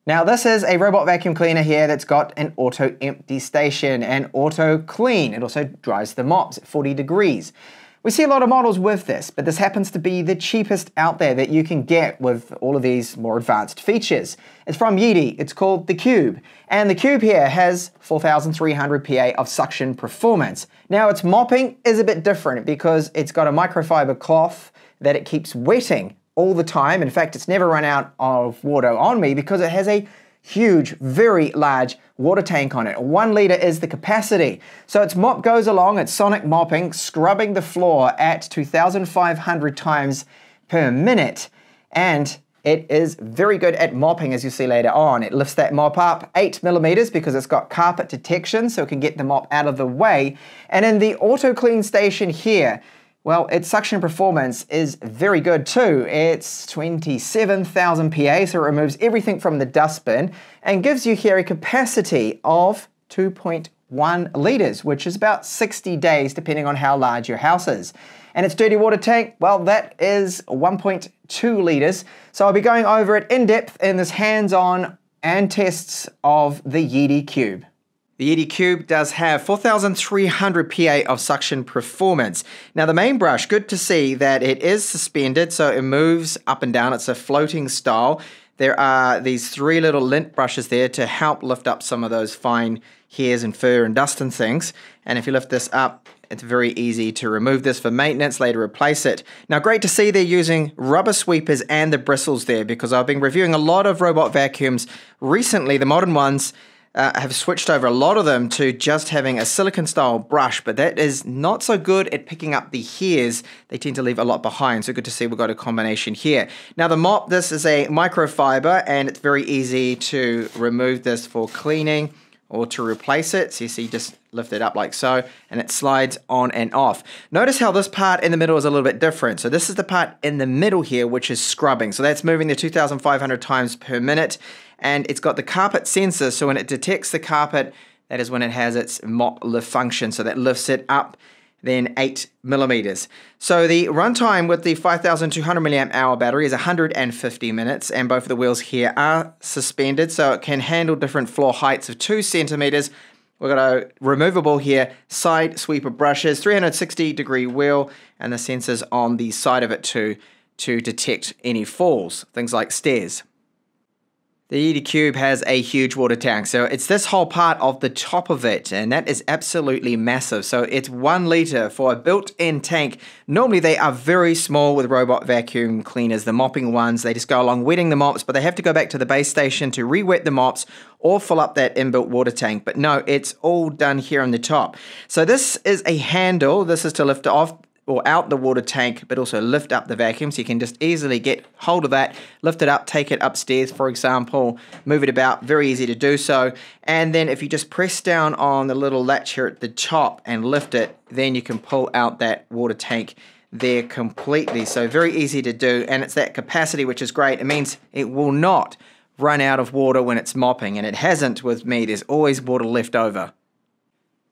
Now this is a robot vacuum cleaner here that's got an auto empty station and auto clean. It also dries the mops at 40 degrees. We see a lot of models with this, but this happens to be the cheapest out there that you can get with all of these more advanced features. It's from Yeedi, it's called the Cube, and the Cube here has 4,300 PA of suction performance. Now its mopping is a bit different because it's got a microfiber cloth that it keeps wetting all the time. In fact, it's never run out of water on me because it has a huge, very large water tank on it. 1 litre is the capacity. So its mop goes along, it's sonic mopping, scrubbing the floor at 2,500 times per minute. And it is very good at mopping, as you'll see later on. It lifts that mop up 8 millimeters because it's got carpet detection, so it can get the mop out of the way. And in the auto clean station here, well, its suction performance is very good too. It's 27,000 PA, so it removes everything from the dustbin and gives you here a capacity of 2.1 litres, which is about 60 days depending on how large your house is. And its dirty water tank, well, that is 1.2 litres. So I'll be going over it in depth in this hands-on and tests of the Yeedi Cube. The Yeedi Cube does have 4,300 PA of suction performance. Now the main brush, good to see that it is suspended, so it moves up and down. It's a floating style. There are these 3 little lint brushes there to help lift up some of those fine hairs and fur and dust and things. And if you lift this up, it's very easy to remove this for maintenance, later replace it. Now great to see they're using rubber sweepers and the bristles there, because I've been reviewing a lot of robot vacuums recently, the modern ones, have switched over a lot of them to just having a silicone style brush, but that is not so good at picking up the hairs. They tend to leave a lot behind, so good to see we've got a combination here. Now the mop, this is a microfiber and it's very easy to remove this for cleaning or to replace it. So you see, just lift it up like so, and it slides on and off. Notice how this part in the middle is a little bit different. So this is the part in the middle here, which is scrubbing. So that's moving the 2,500 times per minute. And it's got the carpet sensor, so when it detects the carpet, that is when it has its mop lift function. So that lifts it up then 8 millimeters. So the runtime with the 5,200 milliamp hour battery is 150 minutes, and both of the wheels here are suspended, so it can handle different floor heights of 2 centimeters. We've got a removable here, side sweeper brushes, 360-degree wheel, and the sensors on the side of it to detect any falls, things like stairs. The Yeedi Cube has a huge water tank, so it's this whole part of the top of it, and that is absolutely massive. So it's 1 litre for a built-in tank. Normally they are very small with robot vacuum cleaners, the mopping ones. They just go along wetting the mops, but they have to go back to the base station to re-wet the mops or fill up that inbuilt water tank. But no, it's all done here on the top. So this is a handle. This is to lift off or out the water tank, but also lift up the vacuum, so you can just easily get hold of that, lift it up, take it upstairs, for example, move it about, very easy to do so. And then if you just press down on the little latch here at the top and lift it, then you can pull out that water tank there completely. So very easy to do, and it's that capacity which is great. It means it will not run out of water when it's mopping, and it hasn't with me. There's always water left over.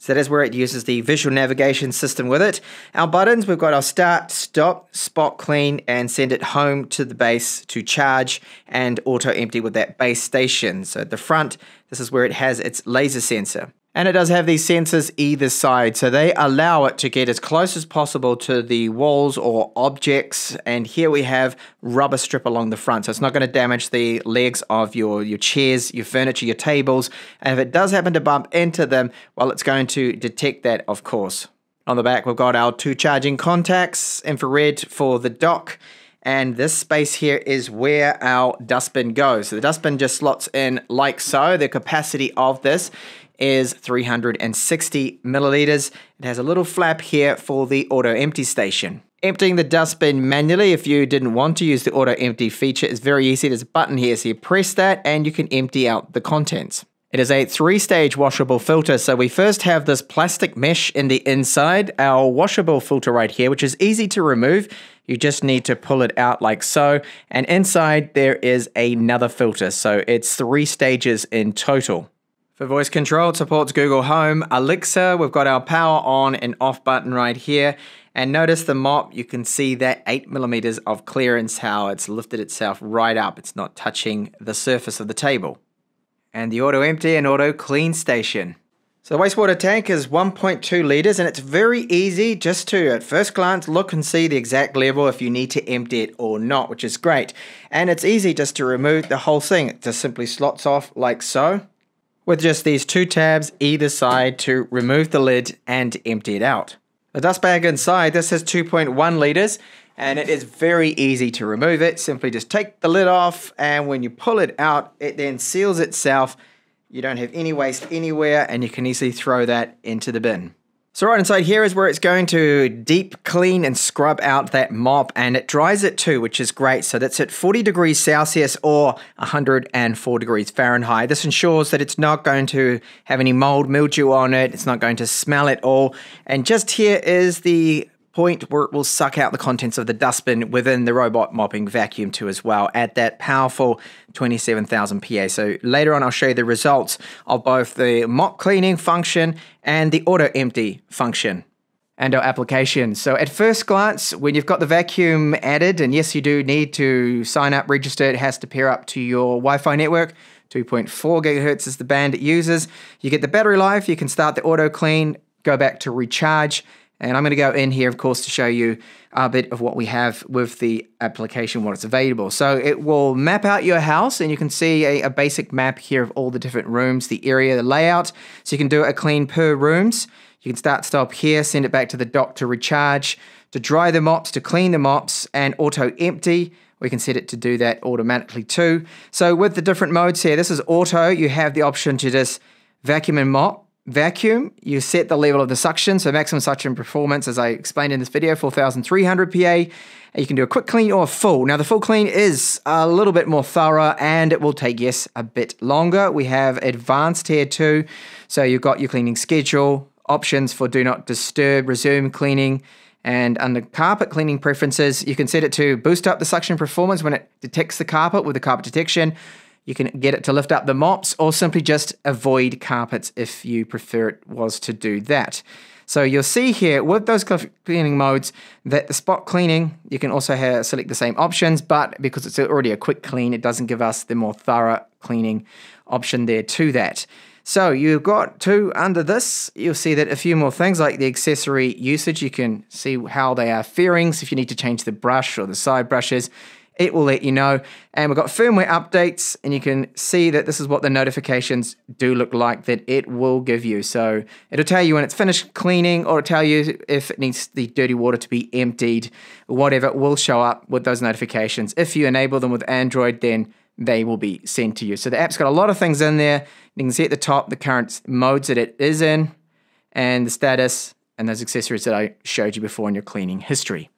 So that is where it uses the visual navigation system with it. Our buttons, we've got our start, stop, spot clean, and send it home to the base to charge, and auto empty with that base station. So at the front, this is where it has its laser sensor. And it does have these sensors either side, so they allow it to get as close as possible to the walls or objects. And here we have rubber strip along the front, so it's not going to damage the legs of your chairs, your furniture, your tables. And if it does happen to bump into them, well, it's going to detect that, of course. On the back, we've got our 2 charging contacts, infrared for the dock, and this space here is where our dustbin goes. So the dustbin just slots in like so. The capacity of this is 360 milliliters. It has a little flap here for the auto empty station. Emptying the dustbin manually, if you didn't want to use the auto empty feature, is very easy. There's a button here, so you press that and you can empty out the contents. It is a 3-stage washable filter, so we first have this plastic mesh in the inside, our washable filter right here, which is easy to remove. You just need to pull it out like so, and inside there is another filter, so it's 3 stages in total. For voice control, it supports Google Home, Alexa. We've got our power on and off button right here. And notice the mop, you can see that 8 millimeters of clearance, how it's lifted itself right up. It's not touching the surface of the table. And the auto empty and auto clean station. So the wastewater tank is 1.2 litres, and it's very easy just to, at first glance, look and see the exact level if you need to empty it or not, which is great. And it's easy just to remove the whole thing. It just simply slots off like so, with just these 2 tabs either side to remove the lid and empty it out. The dust bag inside, this is 2.1 litres, and it is very easy to remove it. Simply just take the lid off, and when you pull it out, it then seals itself. You don't have any waste anywhere, and you can easily throw that into the bin. So right inside here is where it's going to deep clean and scrub out that mop, and it dries it too, which is great. So that's at 40 degrees Celsius or 104 degrees Fahrenheit. This ensures that it's not going to have any mold, mildew on it. It's not going to smell at all. And just here is the point where it will suck out the contents of the dustbin within the robot mopping vacuum too as well at that powerful 27,000 PA. So later on I'll show you the results of both the mop cleaning function and the auto empty function and our application. So at first glance, when you've got the vacuum added, and yes, you do need to sign up, register, it has to pair up to your Wi-Fi network. 2.4 gigahertz is the band it uses. You get the battery life, you can start the auto clean, go back to recharge. And I'm going to go in here, of course, to show you a bit of what we have with the application, what it's available. So it will map out your house, and you can see a basic map here of all the different rooms, the area, the layout. So you can do a clean per rooms. You can start, stop here, send it back to the dock to recharge, to dry the mops, to clean the mops, and auto empty. We can set it to do that automatically too. So with the different modes here, this is auto. You have the option to just vacuum and mop. Vacuum, you set the level of the suction, so maximum suction performance, as I explained in this video, 4,300 PA. You can do a quick clean or a full. Now the full clean is a little bit more thorough, and it will take, yes, a bit longer. We have advanced here too, so you've got your cleaning schedule, options for do not disturb, resume cleaning, and under carpet cleaning preferences, you can set it to boost up the suction performance when it detects the carpet with the carpet detection. You can get it to lift up the mops, or simply just avoid carpets if you prefer it was to do that. So you'll see here with those cleaning modes that the spot cleaning, you can also select the same options, but because it's already a quick clean, it doesn't give us the more thorough cleaning option there to that. So you've got two under this. You'll see that a few more things like the accessory usage, you can see how they are faring. So if you need to change the brush or the side brushes, it will let you know. And we've got firmware updates, and you can see that this is what the notifications do look like that it will give you. So it'll tell you when it's finished cleaning, or it'll tell you if it needs the dirty water to be emptied, whatever will show up with those notifications. If you enable them with Android, then they will be sent to you. So the app's got a lot of things in there. You can see at the top the current modes that it is in, and the status, and those accessories that I showed you before in your cleaning history.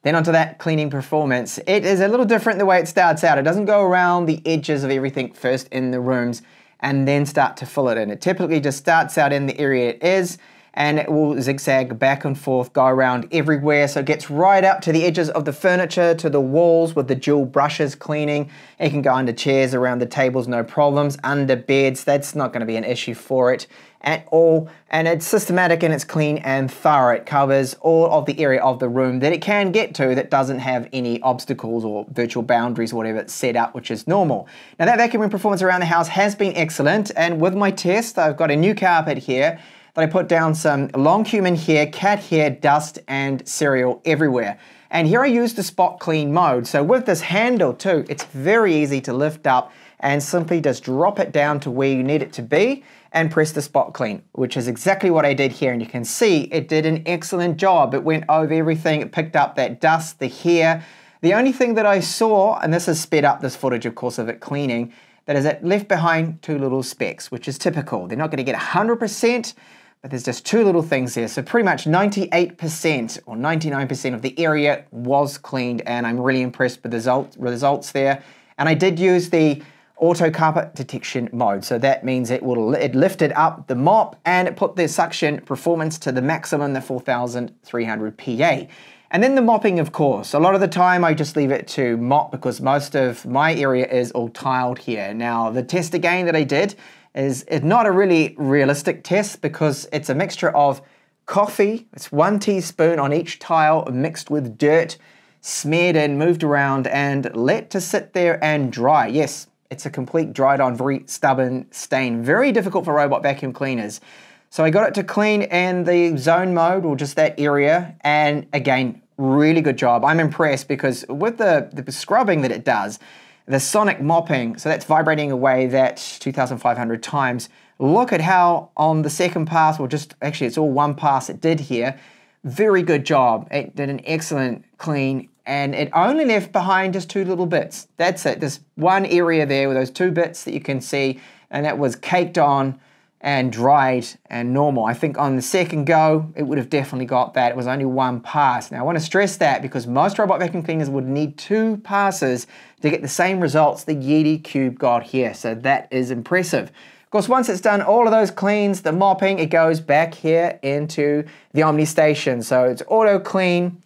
Then onto that cleaning performance. It is a little different the way it starts out. It doesn't go around the edges of everything first in the rooms and then start to fill it in. It typically just starts out in the area it is, and it will zigzag back and forth, go around everywhere. So it gets right up to the edges of the furniture, to the walls with the dual brushes cleaning. It can go under chairs, around the tables, no problems. Under beds, that's not going to be an issue for it at all. And it's systematic and it's clean and thorough. It covers all of the area of the room that it can get to that doesn't have any obstacles or virtual boundaries or whatever it's set up, which is normal. Now that vacuuming performance around the house has been excellent, and with my test, I've got a new carpet here that I put down some long human hair, cat hair, dust, and cereal everywhere. And here I use the spot clean mode. So with this handle too, it's very easy to lift up and simply just drop it down to where you need it to be and press the spot clean, which is exactly what I did here. And you can see it did an excellent job. It went over everything, it picked up that dust, the hair. The only thing that I saw, and this has sped up this footage of course of it cleaning, that is it left behind two little specks, which is typical. They're not gonna get 100%, but there's just two little things there. So pretty much 98% or 99% of the area was cleaned, and I'm really impressed with the results there. And I did use the auto carpet detection mode. So that means it lifted up the mop and it put the suction performance to the maximum, the 4,300 PA. And then the mopping, of course. A lot of the time I just leave it to mop because most of my area is all tiled here. Now the test again that I did, is not a really realistic test because it's a mixture of coffee, it's 1 teaspoon on each tile mixed with dirt, smeared in, moved around, and let to sit there and dry. Yes, it's a complete dried on, very stubborn stain. Very difficult for robot vacuum cleaners. So I got it to clean in the zone mode, or just that area, and again, really good job. I'm impressed because with the scrubbing that it does, the sonic mopping, so that's vibrating away that 2,500 times. Look at how on the second pass, or just actually it's all one pass it did here. Very good job. It did an excellent clean, and it only left behind just 2 little bits. That's it. This one area there with those 2 bits that you can see, and that was caked on and dried and normal. I think on the second go, it would have definitely got that. It was only 1 pass. Now I want to stress that because most robot vacuum cleaners would need 2 passes to get the same results the Yeedi Cube got here. So that is impressive. Of course, once it's done all of those cleans, the mopping, it goes back here into the Omni station. So it's auto clean,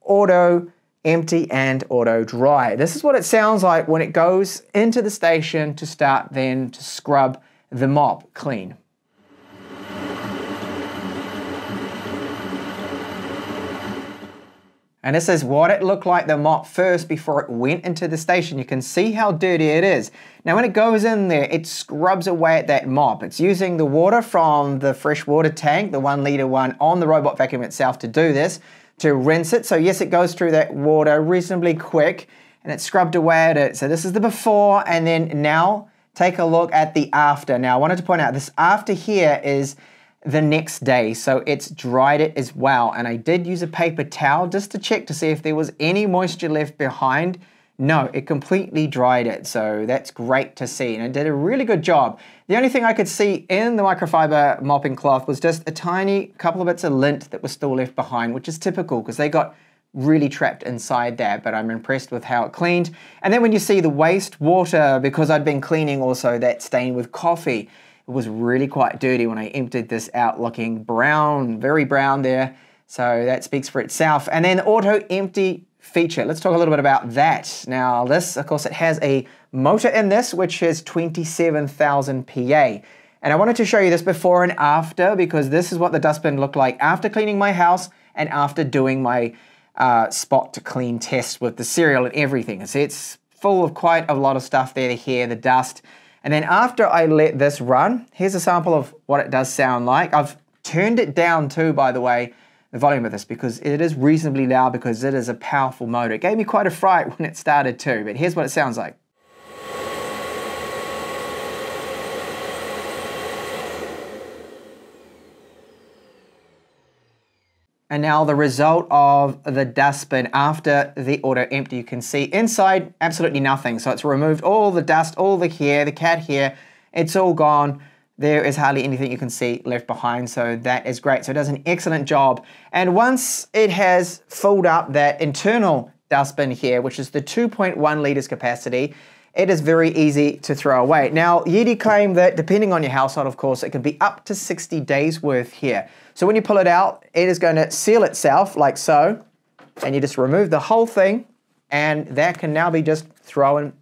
auto empty, and auto dry. This is what it sounds like when it goes into the station to start then to scrub the mop clean. And this is what it looked like the mop first before it went into the station. You can see how dirty it is. Now when it goes in there, it scrubs away at that mop. It's using the water from the fresh water tank, the 1 litre one on the robot vacuum itself to do this, to rinse it. So yes, it goes through that water reasonably quick and it's scrubbed away at it. So this is the before, and then now take a look at the after. Now I wanted to point out this after here is the next day, so it's dried it as well, and I did use a paper towel just to check to see if there was any moisture left behind. No, it completely dried it, so that's great to see, and it did a really good job. The only thing I could see in the microfiber mopping cloth was just a tiny couple of bits of lint that was still left behind, which is typical because they got really trapped inside there, but I'm impressed with how it cleaned. And then when you see the waste water, because I'd been cleaning also that stain with coffee, it was really quite dirty when I emptied this out, looking brown, very brown there. So that speaks for itself. And then the auto empty feature. Let's talk a little bit about that. Now this, of course, it has a motor in this, which is 27,000 PA. And I wanted to show you this before and after, because this is what the dustbin looked like after cleaning my house and after doing my spot to clean test with the cereal and everything. So it's full of quite a lot of stuff there, the hair, the dust. And then after I let this run, here's a sample of what it does sound like. I've turned it down too, by the way, the volume of this, because it is reasonably loud because it is a powerful motor. It gave me quite a fright when it started too, but here's what it sounds like. And now the result of the dustbin after the auto empty. You can see inside absolutely nothing. So it's removed all the dust, all the hair, the cat hair. It's all gone. There is hardly anything you can see left behind. So that is great. So it does an excellent job. And once it has filled up that internal dustbin here, which is the 2.1 litres capacity, it is very easy to throw away. Now, Yeedi claim that depending on your household, of course, it can be up to 60 days worth here. So when you pull it out, it is going to seal itself like so, and you just remove the whole thing, and that can now be just thrown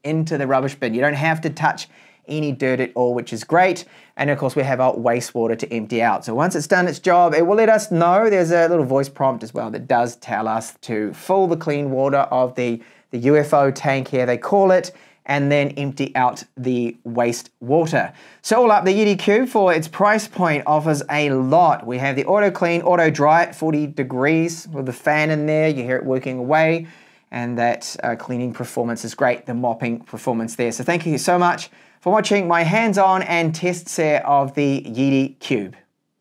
into the rubbish bin. You don't have to touch any dirt at all, which is great. And of course, we have our wastewater to empty out. So once it's done its job, it will let us know. There's a little voice prompt as well that does tell us to fill the clean water of the UFO tank here, they call it, and then empty out the waste water. So all up, the Yeedi Cube for its price point offers a lot. We have the auto clean, auto dry at 40 degrees with the fan in there. You hear it working away, and that cleaning performance is great, the mopping performance there. So thank you so much for watching my hands-on and test set of the Yeedi Cube.